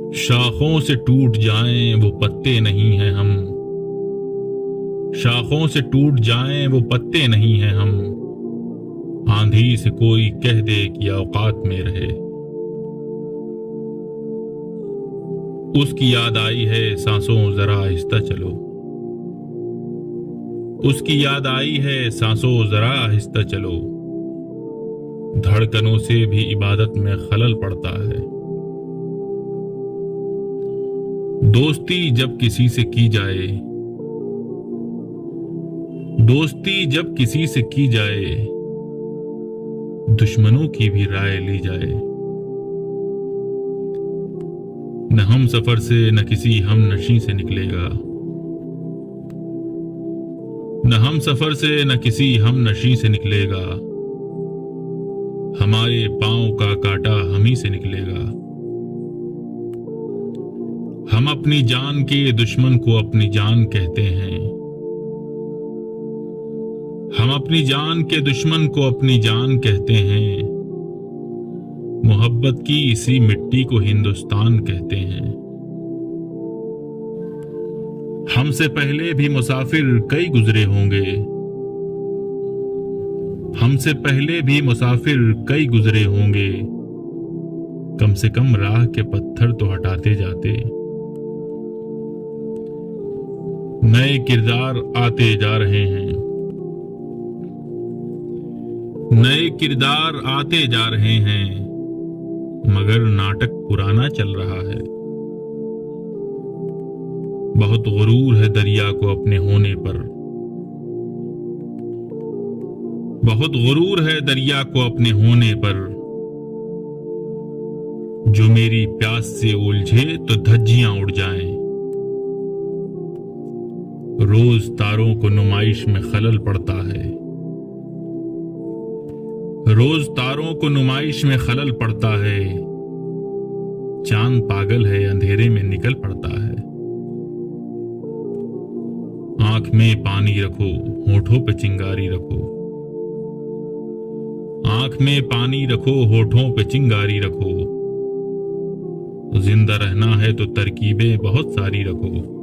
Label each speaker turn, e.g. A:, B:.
A: शाखों से टूट जाएं वो पत्ते नहीं हैं हम, शाखों से टूट जाएं वो पत्ते नहीं हैं हम। आंधी से कोई कह दे कि औकात में रहे। उसकी याद आई है सांसों जरा आहिस्ता चलो, उसकी याद आई है सांसों जरा आहिस्ता चलो। धड़कनों से भी इबादत में खलल पड़ता है। दोस्ती जब किसी से की जाए, दोस्ती जब किसी से की जाए, दुश्मनों की भी राय ली जाए। न हम सफर से न किसी हम नशी से निकलेगा, न हम सफर से न किसी हम नशी से निकलेगा। हमारे पांव का कांटा हम ही से निकलेगा। हम अपनी जान के दुश्मन को अपनी जान कहते हैं, हम अपनी जान के दुश्मन को अपनी जान कहते हैं। मोहब्बत की इसी मिट्टी को हिंदुस्तान कहते हैं। हमसे पहले भी मुसाफिर कई गुजरे होंगे, हमसे पहले भी मुसाफिर कई गुजरे होंगे। कम से कम राह के पत्थर तो हटाते जाते। नए किरदार आते जा रहे हैं, नए किरदार आते जा रहे हैं, मगर नाटक पुराना चल रहा है। बहुत गुरूर है दरिया को अपने होने पर, बहुत गुरूर है दरिया को अपने होने पर। जो मेरी प्यास से उलझे तो धज्जियां उड़ जाएं। रोज तारों को नुमाइश में खलल पड़ता है, रोज तारों को नुमाइश में खलल पड़ता है। चांद पागल है अंधेरे में निकल पड़ता है। आंख में पानी रखो, होठों पे चिंगारी रखो। आंख में पानी रखो, होठों पे चिंगारी रखो। जिंदा रहना है तो तरकीबें बहुत सारी रखो।